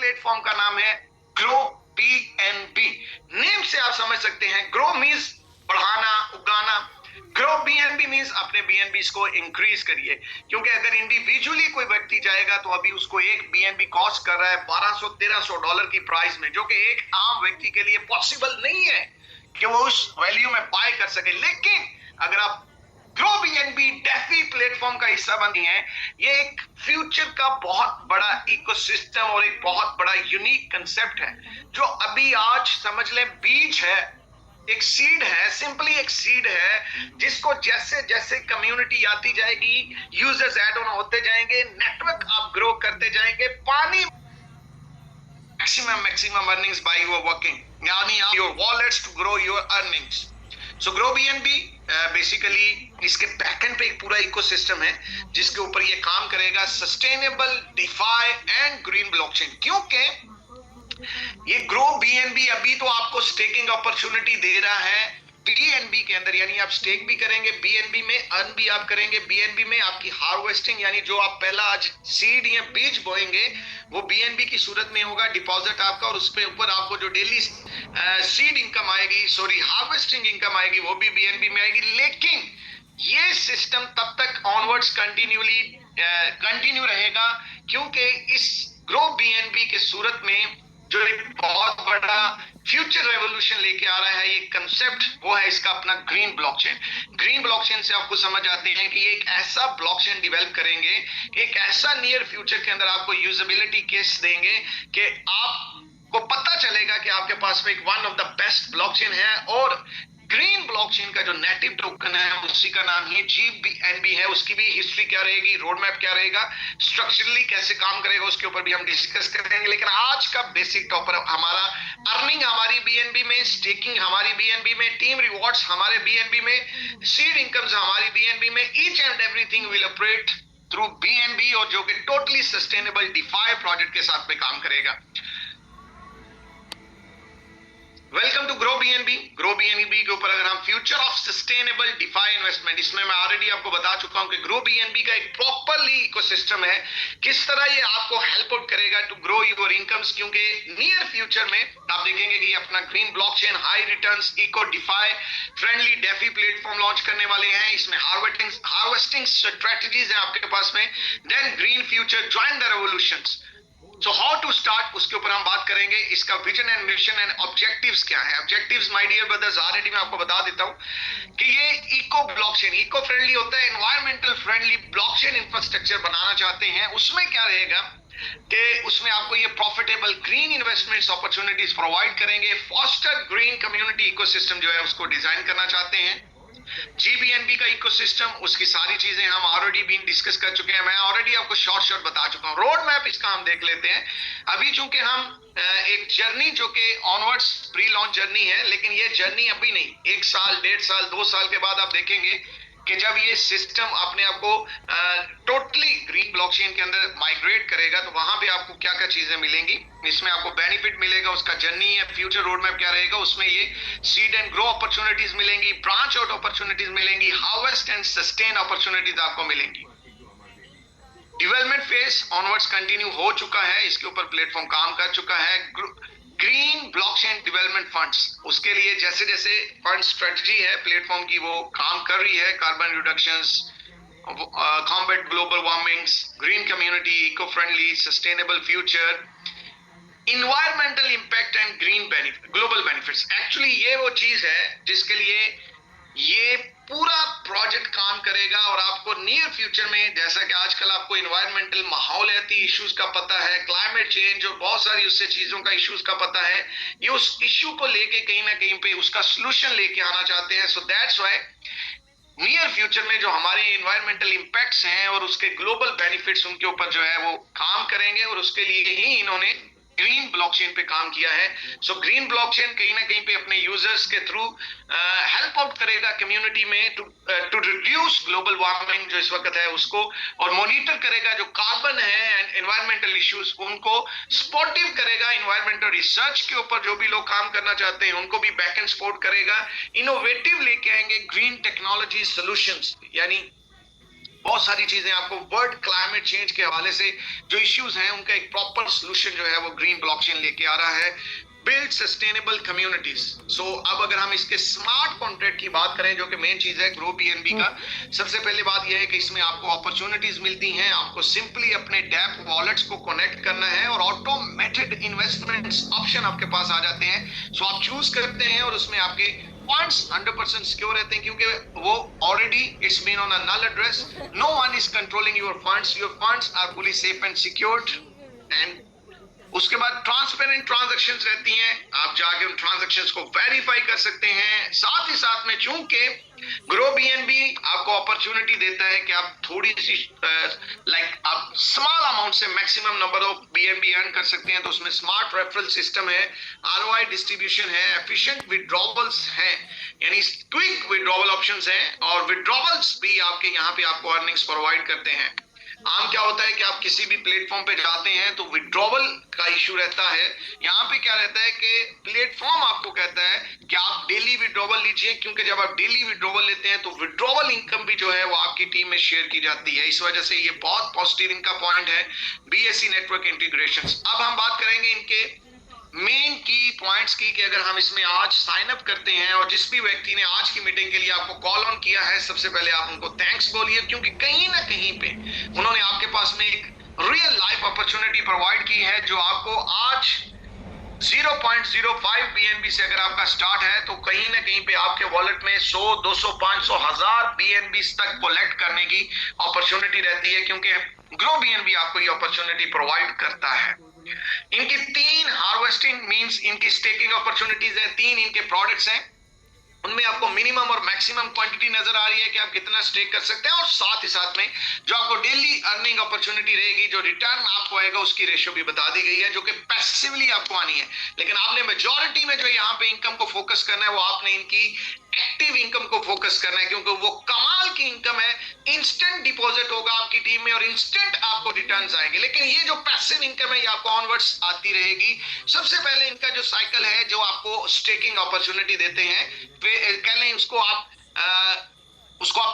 Platform का नाम है ग्रो बीएनबी। नेम से आप समझ सकते हैं, ग्रो मीन्स बढ़ाना, उगाना, ग्रो बीएनबी मीन्स अपने बीएनबी को इंक्रीज करिए। क्योंकि अगर इंडिविजुअली कोई व्यक्ति जाएगा तो अभी उसको एक बीएनबी कॉस्ट कर रहा है $1200-1300 की प्राइस में, जो कि एक आम व्यक्ति के लिए पॉसिबल नहीं है कि वो उस वैल्यू में बाय कर सके। लेकिन अगर आप ग्रो बीएनबी डेफी प्लेटफॉर्म का हिस्सा बनी है, ये एक फ्यूचर का बहुत बड़ा इकोसिस्टम और एक बहुत बड़ा यूनिक कंसेप्ट है, जो अभी आज समझ लें बीज है, एक सीड है, सिंपली एक सीड है, जिसको जैसे जैसे कम्युनिटी आती जाएगी, यूजर्स ऐड ऑन होते जाएंगे, नेटवर्क आप ग्रो करते जाएंगे, पानी maximum earnings by your working, यानी your wallets to grow your earnings. So grow BNB basically इसके बैकएंड पे एक पूरा इकोसिस्टम है जिसके ऊपर ये काम करेगा, sustainable, DeFi and green blockchain. क्योंकि ये ग्रो बीएनबी अभी तो आपको स्टेकिंग अपॉर्चुनिटी दे रहा है बीएनबी के अंदर, यानी आप स्टेक भी करेंगे बीएनबी में, अर्न भी आप करेंगे बीएनबी में। आपकी हार्वेस्टिंग यानी जो आप पहला आज सीड या बीज बोएंगे वो बीएनबी की सूरत में होगा, डिपॉजिट आपका, और उसके ऊपर आपको जो डेली सीड इनकम आएगी, हार्वेस्टिंग इनकम आएगी, वो भी बीएनबी में आएगी। लेकिन ये सिस्टम तब तक ऑनवर्ड्स कंटिन्यू रहेगा, क्योंकि इस ग्रो बीएनबी के सूरत में जो एक बहुत बड़ा फ्यूचर रेवोल्यूशन लेके आ रहा है ये कंसेप्ट, वो है इसका अपना ग्रीन ब्लॉकचेन। ग्रीन ब्लॉकचेन से आपको समझ आते हैं कि एक ऐसा ब्लॉकचेन डेवलप करेंगे, एक ऐसा नियर फ्यूचर के अंदर आपको यूजेबिलिटी केस देंगे कि आपको पता चलेगा कि आपके पास में एक one of the best blockchain है। और ग्रीन ब्लॉकचेन का जो नेटिव टोकन है उसी का नाम ही GBNB है। उसकी भी हिस्ट्री क्या रहेगी, रोड मैप क्या रहेगा, स्ट्रक्चरली कैसे काम करेगा, उसके ऊपर भी हम डिस्कस करेंगे। लेकिन आज का बेसिक टॉपर हमारा अर्निंग हमारी बीएनबी में, स्टेकिंग हमारी बीएनबी में, टीम रिवॉर्ड्स हमारे बीएनबी में, सीड इनकम्स हमारी बीएनबी में, each and everything will operate through BNB, और जो कि टोटली सस्टेनेबल डिफाई प्रोजेक्ट के साथ में काम करेगा। Welcome to Grow BNB. Grow BNB के ऊपर अगर हम future of sustainable DeFi investment, इसमें मैं ऑलरेडी आपको बता चुका हूं कि ग्रो बीएनबी का एक प्रॉपरली इकोसिस्टम है, किस तरह ये आपको हेल्प आउट करेगा टू ग्रो योर इनकम्स। क्योंकि नियर फ्यूचर में आप देखेंगे कि अपना green blockchain, high returns, eco DeFi friendly DeFi platform launch करने वाले हैं। इसमें हार्वेस्टिंग स्ट्रेटजीज है आपके पास में। Then green future, join the revolutions. So how to start, उसके ऊपर हम बात करेंगे। इसका vision and mission and objectives क्या है। Objectives my dear brothers already मैं आपको बता देता हूं कि ये इको ब्लॉकचेन, इको फ्रेंडली होता है, एनवायरमेंटल फ्रेंडली ब्लॉकचेन इंफ्रास्ट्रक्चर बनाना चाहते हैं। उसमें क्या रहेगा कि उसमें आपको ये profitable green investments opportunities provide करेंगे। फॉस्टर ग्रीन कम्युनिटी इकोसिस्टम जो है उसको डिजाइन करना चाहते हैं। GBNB का इकोसिस्टम, उसकी सारी चीजें हम ऑलरेडी भी डिस्कस कर चुके हैं, मैं ऑलरेडी आपको शॉर्ट बता चुका हूं। रोड मैप इसका हम देख लेते हैं। अभी चूंकि हम एक जर्नी जो कि ऑनवर्ड्स प्री लॉन्च जर्नी है, लेकिन ये जर्नी अभी नहीं, 1 साल, 1.5 साल, 2 साल के बाद आप देखेंगे कि जब ये सिस्टम अपने आप को टोटली ग्रीन ब्लॉकचेन के अंदर माइग्रेट करेगा तो वहां पे आपको क्या क्या चीजें मिलेंगी, इसमें आपको बेनिफिट मिलेगा, उसका जर्नी या फ्यूचर रोड मैप क्या रहेगा, उसमें ये सीड एंड ग्रो अपॉर्चुनिटीज मिलेंगी, ब्रांच आउट अपॉर्चुनिटीज मिलेंगी, हार्वेस्ट एंड सस्टेन अपॉर्चुनिटीज आपको मिलेंगी। डेवलपमेंट फेज ऑनवर्ड्स कंटिन्यू हो चुका है, इसके ऊपर प्लेटफॉर्म काम कर चुका है। ग्रीन ब्लॉकचेन डेवलपमेंट फंड्स, उसके लिए जैसे जैसे फंड स्ट्रेटजी है प्लेटफॉर्म की वो काम कर रही है, carbon reductions, combat global warmings, green community, eco friendly, sustainable future, environmental impact and green benefit, global benefits. Actually ये वो चीज है जिसके लिए ये पूरा प्रोजेक्ट काम करेगा। और आपको नियर फ्यूचर में, जैसा कि आजकल आपको इन्वायरमेंटल माहौलियाती इश्यूज का पता है, क्लाइमेट चेंज और बहुत सारी उससे चीजों का इश्यूज का पता है, ये उस इश्यू को लेके कहीं ना कहीं पे उसका सोल्यूशन लेके आना चाहते हैं। So that's why near future में जो हमारे इन्वायरमेंटल इंपैक्ट्स हैं और उसके ग्लोबल बेनिफिट्स, उनके ऊपर जो है वो काम करेंगे, और उसके लिए ही इन्होंने ग्रीन ब्लॉकचेन पे काम किया है। सो ग्रीन ब्लॉकचेन कहीं ना कहीं पे अपने यूजर्स के थ्रू हेल्प आउट करेगा कम्युनिटी में टू रिड्यूस ग्लोबल वार्मिंग जो इस वक्त है उसको, और मॉनिटर करेगा जो कार्बन है एंड एनवायरमेंटल इश्यूज, उनको सपोर्टिव करेगा। एनवायरमेंटल रिसर्च के ऊपर जो भी लोग काम करना चाहते हैं उनको भी बैक एंड सपोर्ट करेगा। इनोवेटिव लेके आएंगे ग्रीन टेक्नोलॉजी सॉल्यूशंस, यानी बहुत सारी चीजें आपको वर्ल्ड क्लाइमेट चेंज के हवाले से जो इश्यूज हैं उनका एक प्रॉपर सोल्यूशन जो है वो ग्रीन ब्लॉकचेन लेके आ रहा है। Build sustainable communities. सो अब अगर हम इसके स्मार्ट कॉन्ट्रैक्ट की बात करें जो कि मेन चीज है ग्रो बीएनबी का, सबसे पहले बात यह है कि इसमें आपको अपॉर्चुनिटीज मिलती हैं। आपको सिंपली अपने डैप वॉलेट्स को कनेक्ट करना है और ऑटोमेटेड इन्वेस्टमेंट्स ऑप्शन आपके पास आ जाते हैं। सो आप चूज करते हैं और उसमें आपके फंड्स 100% सिक्योर रहते हैं क्योंकि वो already it's been on a null address. No one is controlling your funds are fully safe and secured. And उसके बाद ट्रांसपेरेंट ट्रांजैक्शंस रहती हैं, आप जाके उन ट्रांजैक्शंस को वेरीफाई कर सकते हैं। साथ ही साथ में चूंकि ग्रो बीएनबी आपको अपॉर्चुनिटी देता है कि आप थोड़ी सी आप स्मॉल अमाउंट से maximum number of BNB earn कर सकते हैं। तो उसमें स्मार्ट रेफरल सिस्टम है, आरओआई डिस्ट्रीब्यूशन है, एफिशिएंट विड्रॉवल्स हैं, यानी क्विक विड्रॉवल ऑप्शंस हैं और विड्रॉवल्स भी आपके यहाँ पे आपको अर्निंग्स प्रोवाइड करते हैं। आम क्या होता है कि आप किसी भी प्लेटफॉर्म पे जाते हैं तो विड्रॉवल का इश्यू रहता है। यहाँ पे क्या रहता है कि प्लेटफॉर्म आपको कहता है कि आप डेली विड्रॉवल लीजिए, क्योंकि जब आप डेली विड्रॉवल लेते हैं तो विड्रॉवल इनकम भी जो है वो आपकी टीम में शेयर की जाती है। इस वजह से ये बहुत पॉजिटिव इनका पॉइंट है बीएससी नेटवर्क इंटीग्रेशन। अब हम बात करेंगे इनके मेन की पॉइंट्स की कि अगर हम इसमें आज साइन अप करते हैं और जिस भी व्यक्ति ने आज की मीटिंग के लिए आपको कॉल ऑन किया है, सबसे पहले आप उनको थैंक्स बोलिए, क्योंकि कहीं ना कहीं पे उन्होंने आपके पास में एक रियल लाइफ अपॉर्चुनिटी प्रोवाइड की है जो आपको आज 0.05 बीएनबी से अगर आपका स्टार्ट है तो कहीं ना कहीं पे आपके वॉलेट में 100, 200, 500, 1000 बीएनबी तक कलेक्ट करने की अपॉर्चुनिटी रहती है, क्योंकि ग्रो बीएनबी आपको ये अपॉर्चुनिटी प्रोवाइड करता है। इनकी 3 हार्वेस्टिंग मींस इनकी स्टेकिंग अपॉर्चुनिटीज है, 3 इनके प्रोडक्ट्स हैं, उनमें आपको मिनिमम और मैक्सिमम क्वांटिटी नजर आ रही है कि आप कितना स्टेक कर सकते हैं और साथ ही साथ में जो आपको डेली अर्निंग अपॉर्चुनिटी रहेगी, जो रिटर्न आपको आएगा उसकी रेशियो भी बता दी गई है जो कि पैसिवली आपको आनी है। लेकिन आपने मेजॉरिटी में जो यहाँ पे इनकम को फोकस करना है वो आपने इनकी एक्टिव इनकम को फोकस करना है, क्योंकि वो कमाल की इनकम है। इंस्टेंट डिपॉजिट होगा आपकी टीम में और इंस्टेंट आपको रिटर्न्स आएंगे। लेकिन ये जो पैसिव इनकम है ये आपको ऑनवर्ड्स आती रहेगी। सबसे पहले इनका जो साइकिल है जो आपको स्टेकिंग अपॉर्चुनिटी देते हैं, कह लें उसको आप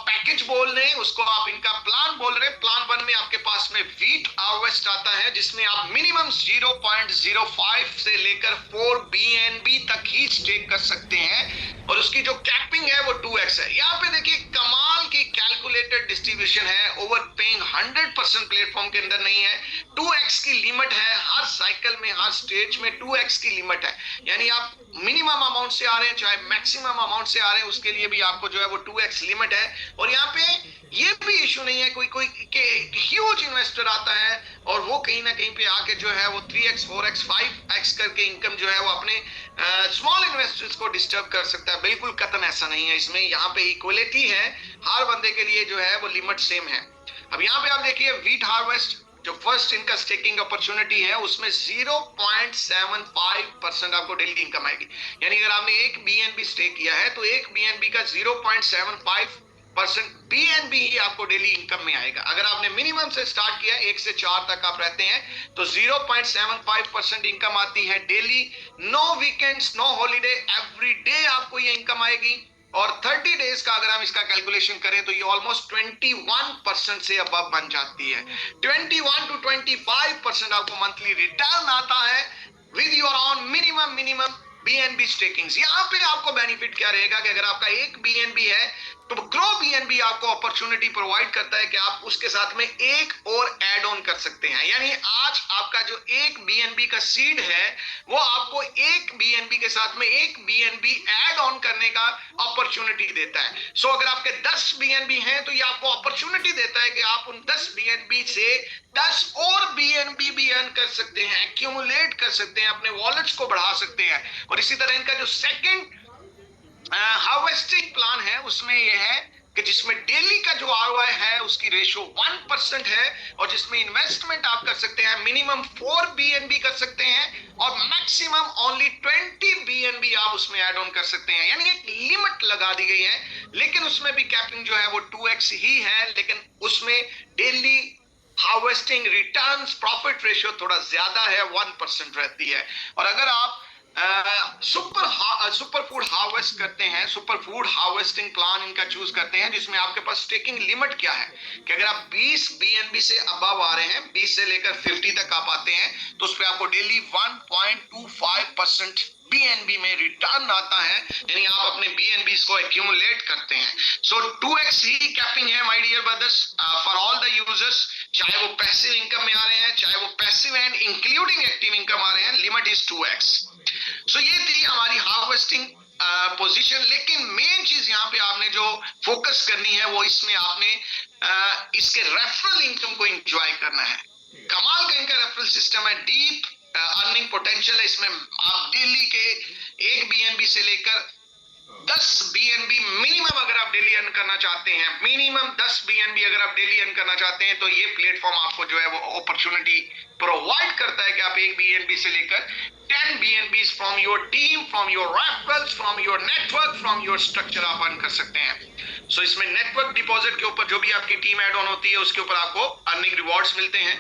पैकेज बोल रहे हैं, उसको आप इनका प्लान बोल रहे हैं। प्लान 1 में आपके पास में व्हीट हार्वेस्ट आता है जिसमें आप मिनिमम 0.05 से लेकर 4 बीएनबी तक ही स्टेक कर सकते हैं और उसकी जो कैपिंग है वो 2x है। यहाँ पे देखिए कमाल की कैलकुलेटेड डिस्ट्रीब्यूशन है, ओवर पेइंग 100% प्लेटफॉर्म के अंदर नहीं है। 2x की लिमिट है, हर साइकिल में हर स्टेज में 2x की लिमिट है, यानी आप मिनिमम अमाउंट से आ रहे हैं चाहे मैक्सिमम अमाउंट से आ रहे हैं उसके लिए भी आपको जो है वो 2x लिमिट है। और यहाँ पे ये भी इशू नहीं है कोई के ह्यूज इन्वेस्टर आता है और वो कहीं ना कहीं पे आके जो है वो 3x 4x 5x करके इनकम जो है वो अपने स्मॉल इन्वेस्टर्स को डिस्टर्ब कर सकता है। बिल्कुल कतन ऐसा नहीं है इसमें, यहाँ पे इक्वलिटी है, हर बंदे के लिए जो है वो लिमिट सेम है। अब यहाँ पे आप देखिए व्हीट हार्वेस्ट जो फर्स्ट इनका स्टेकिंग अपॉर्चुनिटी है उसमें 0.75% आपको डेली इनकम आएगी, यानी अगर आपने एक बीएनबी स्टेक किया है तो एक बीएनबी का 0.75% बीएनबी ही आपको डेली इनकम में आएगा। अगर आपने मिनिमम से स्टार्ट किया 1 से 4 तक आप रहते हैं तो 0.75% इनकम आती है daily. No weekends, no holiday, every day आपको ये इनकम आएगी। और 30 डेज का अगर हम इसका कैलकुलेशन करें तो ये ऑलमोस्ट 21% से अबव बन जाती है। 21 to 25% आपको मंथली रिटर्न आता है with your own minimum BNB stakings. यहाँ पे आपको बेनिफिट क्या रहेगा कि अगर आपका एक बीएनबी है तो ग्रो बीएनबी आपको अपॉर्चुनिटी प्रोवाइड करता है कि आप उसके साथ में एक और ऐड ऑन कर सकते हैं, यानी आज आपका जो एक बीएनबी का सीड है वो आपको एक बीएनबी के साथ में एक बीएनबी ऐड ऑन करने का अपॉर्चुनिटी देता है। सो अगर आपके 10 बीएनबी हैं तो ये आपको अपॉर्चुनिटी देता है कि आप उन 10 बीएनबी से 10 और बीएनबी भी अर्न कर सकते हैं, एक्यूमुलेट कर सकते हैं, अपने वॉलेट्स को बढ़ा सकते हैं। और इसी तरह इनका जो सेकंड हार्वेस्टिंग प्लान है उसमें यह है कि जिसमें डेली का जो आरओआई है उसकी रेशियो 1% है और जिसमें इन्वेस्टमेंट आप कर सकते हैं मिनिमम 4 बीएनबी कर सकते हैं और मैक्सिमम ओनली 20 बीएनबी आप उसमें ऐड ऑन कर सकते हैं, यानी एक लिमिट लगा दी गई है। लेकिन उसमें भी कैपिंग जो है वो 2x ही है, लेकिन उसमें daily harvesting returns profit ratio थोड़ा ज्यादा है, 1% रहती है। और अगर आप सुपर फूड हार्वेस्ट करते हैं, सुपर फूड हार्वेस्टिंग प्लान इनका चूज करते हैं, जिसमें आपके पास स्टेकिंग लिमिट क्या है कि अगर आप 20 बीएनबी से अबव आ रहे हैं, 20 से लेकर 50 तक आप आते हैं, तो उस पर आपको डेली 1.25% बीएनबी में रिटर्न आता है, यानी आप अपने बीएनबी को एक्यूमुलेट करते हैं। सो 2x ही कैपिंग है my dear brothers for all the users, चाहे वो पैसिव इनकम में आ रहे हैं, चाहे वो passive and including active income आ रहे हैं, लिमिट इज 2x। सो ये थी हमारी हार्वेस्टिंग पोजीशन। लेकिन मेन चीज यहाँ पे आपने जो फोकस करनी है वो इसमें आपने इसके रेफरल इनकम को एंजॉय करना है। कमाल का इनका रेफरल सिस्टम है, डीप अर्निंग पोटेंशियल है इसमें। आप डेली के 1 बीएनबी से लेकर 10 बीएनबी मिनिमम अगर आप डेली अर्न करना चाहते हैं, मिनिमम 10 बीएनबी अगर आप डेली अर्न करना चाहते हैं, तो ये प्लेटफॉर्म आपको जो है वो अपॉर्चुनिटी प्रोवाइड करता है कि आप 1 बीएनबी से लेकर 10 BNBs from your team, from your referrals, from your network, from your structure आप अर्न कर सकते हैं। सो इसमें नेटवर्क डिपॉजिट के ऊपर जो भी आपकी टीम ऐड ऑन होती है उसके ऊपर आपको अर्निंग रिवॉर्ड्स मिलते हैं।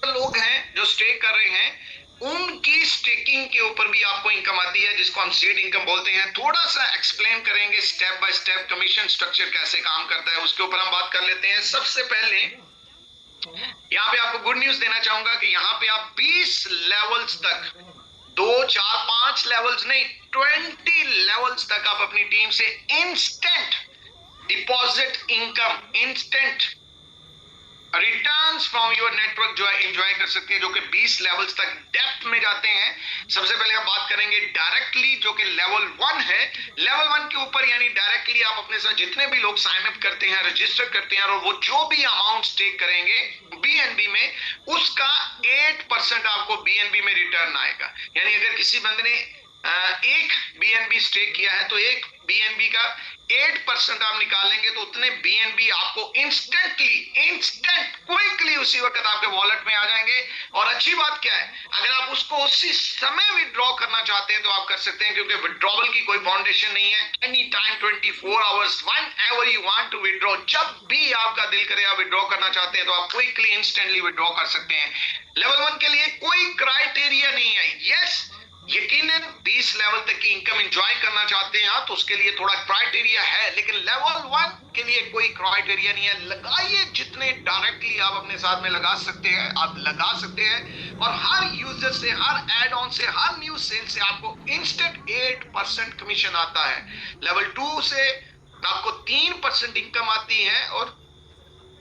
लोग हैं जो स्टेक कर रहे हैं, उनकी स्टेकिंग के ऊपर भी आपको इनकम आती है, जिसको हम सीड इनकम बोलते हैं। थोड़ा सा एक्सप्लेन करेंगे step by step commission structure कैसे काम करता है, उसके ऊपर हम बात कर लेते हैं। सबसे पहले यहाँ पे आपको गुड न्यूज देना चाहूंगा कि यहाँ पे आप 20 लेवल्स तक, 2 4 5 लेवल्स नहीं, 20 लेवल्स तक आप अपनी टीम से instant deposit income, instant returns from your network जो है एंजॉय कर सकते हैं, जो कि 20 लेवल्स तक डेप्थ में जाते हैं। सबसे पहले हम बात करेंगे डायरेक्टली, जो कि लेवल 1 है। लेवल 1 के ऊपर यानी डायरेक्टली आप अपने साथ जितने भी लोग साइन अप करते हैं, रजिस्टर करते हैं, और वो जो भी अमाउंट स्टेक करेंगे बीएनबी में, उसका 8% आपको बीएनबी में रिटर्न आएगा। यानी अगर किसी बंदे ने 1 बीएनबी स्टेक किया है तो 1 बीएनबी का 8% आप निकालेंगे तो उतने बीएनबी आपको इंस्टेंट क्विकली उसी वक्त आपके वॉलेट में आ जाएंगे। और अच्छी बात क्या है, अगर आप उसको उसी समय विड्रॉ करना चाहते हैं तो आप कर सकते हैं, क्योंकि विड्रॉवल की कोई फाउंडेशन नहीं है। Any time 24 hours, whenever you want to withdraw, जब भी आपका दिल करे आप विड्रॉ करना चाहते हैं तो आप क्विकली इंस्टेंटली विड्रॉ कर सकते हैं। लेवल 1 के लिए कोई क्राइटेरिया नहीं है। यस, यकीनन 20 लेवल तक की इनकम एंजॉय करना चाहते हैं आप, तो उसके लिए थोड़ा क्राइटेरिया है, लेकिन लेवल 1 के लिए कोई क्राइटेरिया नहीं है। लगाइए जितने डायरेक्टली आप अपने साथ में लगा सकते हैं आप लगा सकते हैं, और हर यूजर से, हर एड ऑन से, हर न्यू सेल से आपको इंस्टेंट 8% कमीशन आता है। लेवल 2 से आपको 3% इनकम आती है, और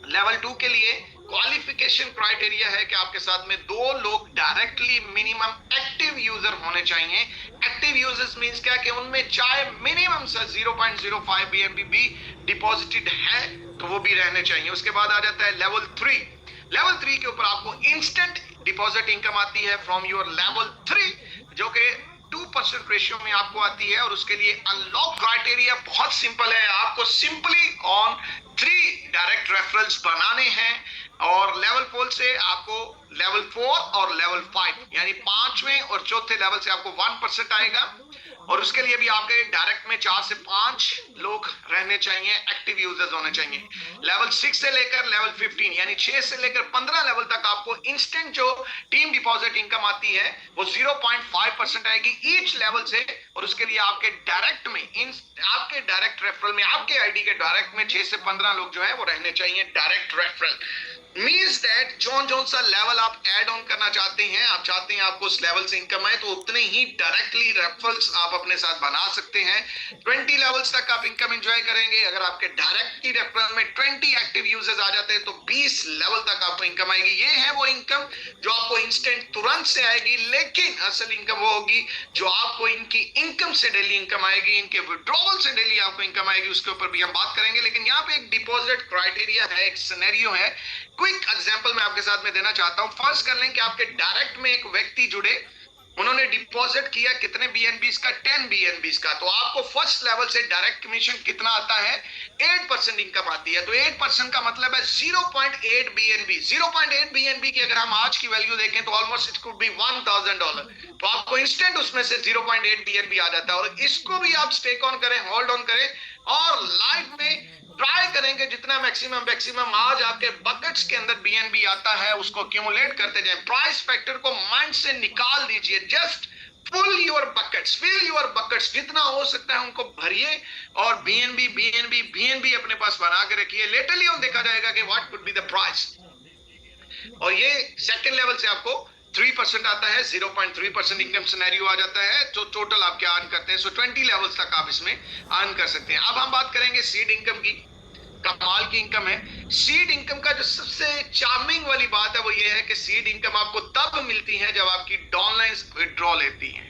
लेवल 2 के लिए क्वालिफिकेशन क्राइटेरिया है कि आपके साथ में 2 लोग डायरेक्टली मिनिमम एक्टिव यूजर होने चाहिए। एक्टिव यूजर्स मींस क्या, कि उनमें चाहे मिनिमम से 0.05 बीएनबी भी डिपॉजिटेड है तो वो भी रहने चाहिए। उसके बाद आ जाता है लेवल 3। लेवल 3 के ऊपर आपको इंस्टेंट डिपॉजिट इनकम आती है फ्रॉम योर लेवल 3, जो कि 2% रेशियो में आपको आती है। और उसके लिए अनलॉक क्राइटेरिया बहुत सिंपल है, आपको सिंपली ऑन 3 डायरेक्ट रेफरल्स बनाने हैं, और लेवल 4 से आपको लेवल 4 और लेवल 5 यानी 5वें और चौथे लेवल से आपको 1% आएगा। और उसके लिए भी आपके डायरेक्ट में 4 से 5 लोग रहने चाहिए, एक्टिव यूजर्स होने चाहिए। लेवल 6 से लेकर लेवल 15 यानी 6 से लेकर 15 लेवल तक आपको इंस्टेंट जो टीम डिपॉजिट इनकम आती है वो 0.5% आएगी ईच लेवल से। और उसके लिए आपके डायरेक्ट में, आपके डायरेक्ट रेफरल में, आपके आईडी के डायरेक्ट में 6 से 15 लोग जो है वो रहने चाहिए डायरेक्ट रेफरल। मीन्स दैट जो सा लेवल आप ऐड ऑन करना चाहते हैं, आप चाहते हैं आपको उस लेवल से इनकम आए, तो उतने ही डायरेक्टली रेफरल्स आप अपने साथ बना सकते हैं। 20 लेवल्स तक आप इनकम एंजॉय करेंगे। अगर आपके डायरेक्टली रेफरल में 20 एक्टिव यूजर्स आ जाते हैं तो 20 लेवल तक आपको इनकम आएगी। ये है वो इनकम जो आपको इंस्टेंट तुरंत से आएगी, लेकिन असल इनकम वो होगी जो आपको इनकी इनकम से डेली इनकम आएगी, इनके विड्रॉवल से डेली आपको इनकम आएगी। उसके ऊपर भी हम बात करेंगे, लेकिन यहाँ पे एक डिपॉजिट क्राइटेरिया है, एक सिनेरियो है। क्विक एग्जांपल मैं आपके साथ में देना चाहता हूं। फर्ज कर लें कि आपके डायरेक्ट में एक व्यक्ति जुड़े, उन्होंने डिपॉजिट किया कितने बीएनबीस का, 10 बीएनबीस का, तो आपको फर्स्ट लेवल से डायरेक्ट कमीशन कितना आता है, 8% इनकम आती है। तो 8% का मतलब है 0.8 बीएनबी। 0.8 बीएनबी की अगर हम आज की वैल्यू देखें तो ऑलमोस्ट इट कुड बी $1000। तो आपको इंस्टेंट उसमें से 0.8 बीएनबी आ जाता है। और इसको भी आप स्टेक ऑन करें, होल्ड ऑन करें, और लाइफ में ट्राई करेंगे जितना मैक्सिमम आज आपके बकेट्स के अंदर बीएनबी आता है उसको एक्यूमुलेट करते जाएं। प्राइस फैक्टर को माइंड से निकाल दीजिए। जस्ट फिल योर बकेट्स जितना हो सकता है उनको भरिए और बीएनबी अपने पास बना के रखिए। लेटरली हम देखा जाएगा कि what could be the price. और ये सेकंड लेवल से आपको 3% आता है, 0.3% इनकम सिनेरियो आ जाता है, जो टोटल आप क्या अर्न करते हैं। सो 20 लेवल्स तक आप इसमें अर्न कर सकते हैं। अब हम बात करेंगे सीड इनकम की। कमाल की इनकम है सीड इनकम का। जो सबसे चार्मिंग वाली बात है वो ये है कि सीड इनकम आपको तब मिलती है जब आपकी डाउनलाइन विड्रॉ लेती है।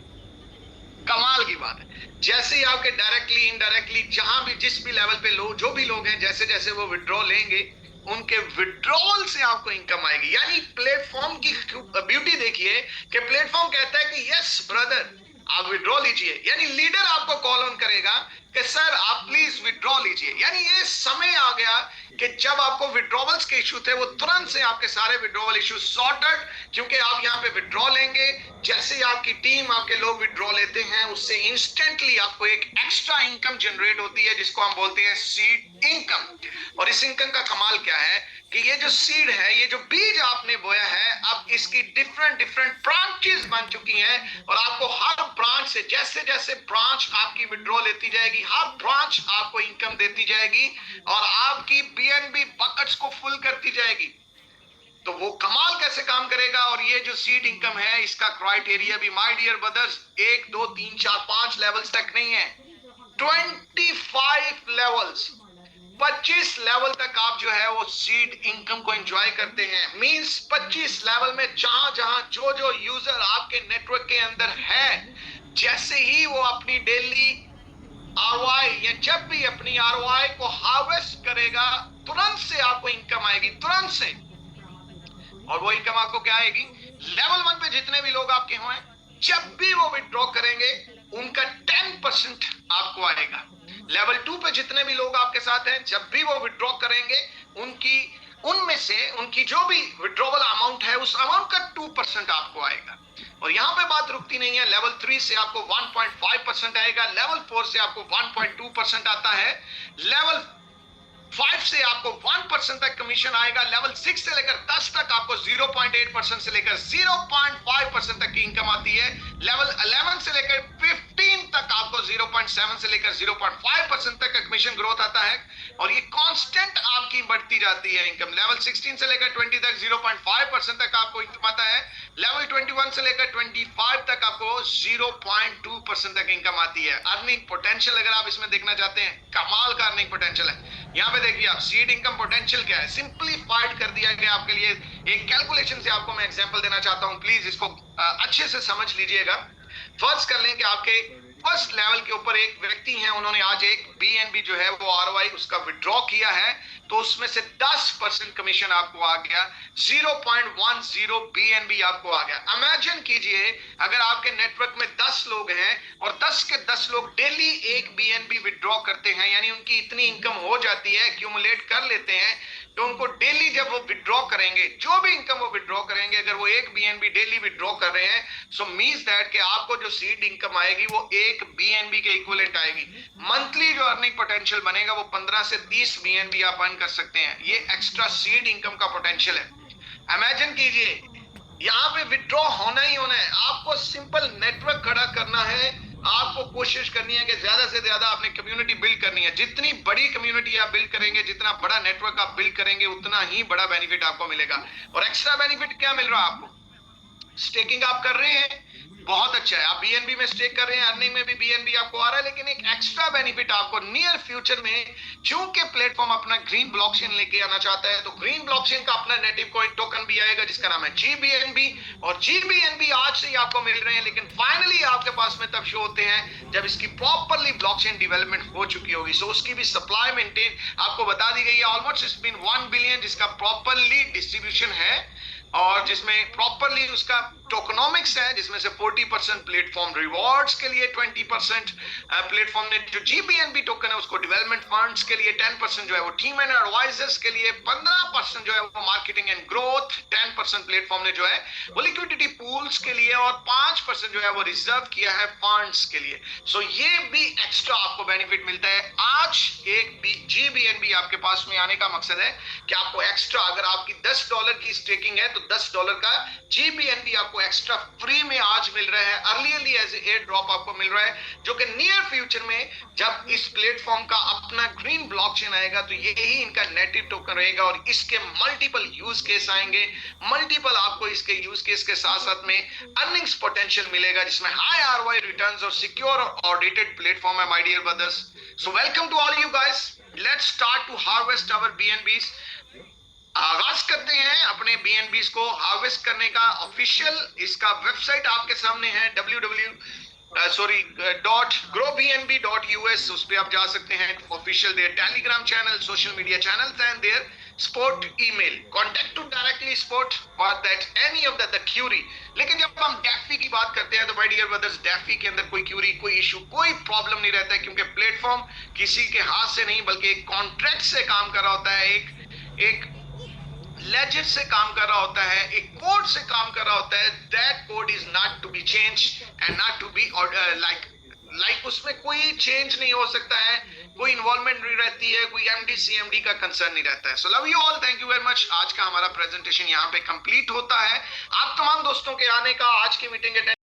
कमाल की बात है। जैसे ही आपके डायरेक्टली इनडायरेक्टली जहां भी जिस भी लेवल पे लोग जो भी लोग हैं जैसे जैसे वो विड्रॉ लेंगे उनके विड्रॉल से आपको इनकम आएगी। यानी प्लेटफॉर्म की ब्यूटी देखिए कि प्लेटफॉर्म कहता है कि यस ब्रदर आप विड्रॉ लीजिए। यानी लीडर आपको कॉल ऑन करेगा कि सर आप प्लीज विड्रॉ लीजिए। यानी ये समय आ गया कि जब आपको विड्रॉवल्स के इशू थे वो तुरंत से आपके सारे विड्रॉवल इशू सॉर्टेड, क्योंकि आप यहाँ पे विड्रॉ लेंगे। जैसे आपकी टीम आपके लोग विड्रॉ लेते हैं उससे इंस्टेंटली आपको एक एक्स्ट्रा इनकम जनरेट होती है जिसको हम बोलते हैं सीड इनकम। और इस इनकम का कमाल क्या है कि ये जो सीड है, ये जो बीज आपने बोया है, अब इसकी डिफरेंट ब्रांचेस बन चुकी हैं और आपको हर ब्रांच से जैसे जैसे ब्रांच आपकी विड्रॉ लेती जाएगी हर ब्रांच आपको इनकम देती जाएगी और आपकी बीएनबी बकेट्स को फुल करती जाएगी। तो वो कमाल कैसे काम करेगा। और ये जो सीड इनकम है इसका क्राइटेरिया भी माय डियर ब्रदर्स 1 2 3 4 5 लेवल्स तक नहीं है, 25 लेवल्स, 25 लेवल तक आप जो है वो सीड इनकम को एंजॉय करते हैं। मींस 25 लेवल में जहां जहां जो यूजर आपके नेटवर्क के अंदर है, जैसे ही वो अपनी डेली आरओआई या जब भी अपनी आरओआई को हार्वेस्ट करेगा तुरंत से आपको इनकम आएगी, तुरंत से। और वो इनकम आपको क्या आएगी, लेवल 1 पे जितने भी लोग आपके हों जब भी वो विड्रॉ करेंगे उनका 10% आपको आएगा। लेवल 2 पे जितने भी लोग आपके साथ हैं जब भी वो विड्रॉ करेंगे उनमें से उनकी जो भी विड्रॉवल अमाउंट है उस अमाउंट का 2% आपको आएगा। और यहां पे बात रुकती नहीं है। लेवल 3 से आपको 1.5% आएगा, लेवल 4 से आपको 1.2% आता है, लेवल 5 से आपको 1% तक कमीशन आएगा, लेवल 6 से लेकर 10 तक आपको 0.8% से लेकर 0.5% तक की इनकम आती है, लेवल 11 से लेकर 15 तक आपको 0.7 से लेकर 0.5% तक का कमीशन ग्रोथ आता है और ये कांस्टेंट आपकी बढ़ती जाती है इनकम। लेवल 16 से लेकर 20 तक 0.5% तक आपको इनकम आता है, लेवल 21 से लेकर 25 तक आपको 0.2% तक इनकम आती है। अर्निंग पोटेंशियल अगर आप इसमें देखना चाहते हैं, कमाल का अर्निंग पोटेंशियल है। यहाँ पे देखिए आप सीड इनकम पोटेंशियल क्या है, सिंपलीफाइड कर दिया गया आपके लिए। एक कैलकुलेशन से आपको मैं एग्जांपल देना चाहता हूँ, प्लीज इसको अच्छे से समझ लीजिएगा। फर्ज कर लें कि आपके फर्स्ट लेवल के ऊपर एक व्यक्ति हैं, उन्होंने आज एक बीएनबी जो है वो आरओआई उसका विड्रॉ किया है, तो उसमें से 10% कमीशन आपको आ गया, 0.10 बीएनबी आपको आ गया। इमेजिन कीजिए अगर आपके नेटवर्क में 10 लोग हैं और 10 के 10 लोग डेली एक बीएनबी विड्रॉ करते हैं, यानी उनकी इतनी इनकम हो जाती है, एक्यूमुलेट कर लेते हैं, तो उनको डेली जब वो विड्रॉ करेंगे जो भी इनकम वो विड्रॉ करेंगे, अगर वो एक बीएनबी डेली विड्रॉ कर रहे हैं, सो मींस दैट कि आपको जो सीड इनकम आएगी वो एक बीएनबी के इक्विवेलेंट आएगी। मंथली जो अर्निंग पोटेंशियल बनेगा वो 15 से 30 बीएनबी आप अर्न कर सकते हैं। ये एक्स्ट्रा सीड इनकम का पोटेंशियल है। इमेजिन कीजिए यहाँ पे विड्रॉ होना ही होना है, आपको सिंपल नेटवर्क खड़ा करना है, आपको कोशिश करनी है कि ज्यादा से ज्यादा अपनी कम्युनिटी बिल्ड करनी है। जितनी बड़ी कम्युनिटी आप बिल्ड करेंगे, जितना बड़ा नेटवर्क आप बिल्ड करेंगे, उतना ही बड़ा बेनिफिट आपको मिलेगा। और एक्स्ट्रा बेनिफिट क्या मिल रहा है आपको, स्टेकिंग आप कर रहे हैं, बहुत अच्छा है, आप बीएनबी में स्टेक कर रहे हैं, अर्निंग में भी बीएनबी आपको आ रहा है, लेकिन एक एक्स्ट्रा बेनिफिट आपको नियर फ्यूचर में, चूंकि प्लेटफॉर्म अपना ग्रीन ब्लॉकचेन लेके आना चाहता है, तो ग्रीन ब्लॉकचेन का अपना नेटिव कॉइन टोकन भी आएगा जिसका नाम है जीबीएनबी। और जीबीएनबी आज से ही आपको मिल रहे हैं, लेकिन फाइनली आपके पास में तब शो होते हैं जब इसकी प्रॉपरली ब्लॉकचेन डेवलपमेंट हो चुकी होगी। सो उसकी भी सप्लाई मेंटेन आपको बता दी गई है। ऑलमोस्ट इट्स बीन 1 बिलियन जिसका प्रॉपरली डिस्ट्रीब्यूशन है और जिसमें प्रॉपरली उसका टोकनॉमिक्स है जिसमें से 40% प्लेटफॉर्म रिवॉर्ड्स के लिए, 20% प्लेटफॉर्म ने जो जीबीएनबी टोकन है उसको डेवलपमेंट फंड्स के लिए, 10% जो है वो टीम एंड एडवाइजर्स के लिए, 15% जो है वो मार्केटिंग एंड ग्रोथ, 10% प्लेटफॉर्म ने जो है वो लिक्विडिटी पूल्स के लिए और 5% जो है वो रिजर्व किया है फंड्स के लिए। सो ये भी एक्स्ट्रा आपको बेनिफिट मिलता है। आज एक जीबीएनबी आपके पास में आने का मकसद है कि आपको एक्स्ट्रा, अगर आपकी $10 की स्टेकिंग है तो $10 का जीबीएनबी आपको एक्स्ट्रा फ्री में आज मिल रहा है, अर्लीली एज एयर ड्रॉप आपको मिल रहा है, जो कि नियर फ्यूचर में जब इस प्लेटफॉर्म का अपना ग्रीन ब्लॉकचेन आएगा तो यही इनका नेटिव टोकन रहेगा और इसके मल्टीपल यूज केस आएंगे, मल्टीपल आपको इसके यूज केस के साथ साथ में अर्निंग्स पोटेंशियल मिलेगा जिसमें हाई आरओआई रिटर्न्स और सिक्योर ऑडिटेड प्लेटफॉर्म है my dear brothers. So welcome to all you guys, let's start to harvest our BNBs. आगाज करते हैं अपने बीएनबीज को हार्वेस्ट करने का। ऑफिशियल इसका वेबसाइट आपके सामने है .growbnb.us, उस पे आप जा सकते हैं। Official their Telegram channel, social media channels and their support email, contact to directly support for that any of the query. लेकिन जब हम डेफी की बात करते हैं तो माय डियर ब्रदर्स, डेफी के अंदर कोई क्यूरी, कोई इशू, कोई प्रॉब्लम नहीं रहता है, क्योंकि प्लेटफॉर्म किसी के हाथ से नहीं बल्कि एक कॉन्ट्रैक्ट से काम कर रहा होता है, एक लेजर से काम कर रहा होता है, एक कोड से काम कर रहा होता है। That code is not to be change and not to be like उसमें कोई चेंज नहीं हो सकता है, कोई इन्वॉल्वमेंट नहीं रहती है, कोई एमडी सीएमडी का कंसर्न नहीं रहता है। So love you all, thank you very much. आज का हमारा प्रेजेंटेशन यहाँ पे कंप्लीट होता है। आप तमाम दोस्तों के आने का, आज की मीटिंग अटेंड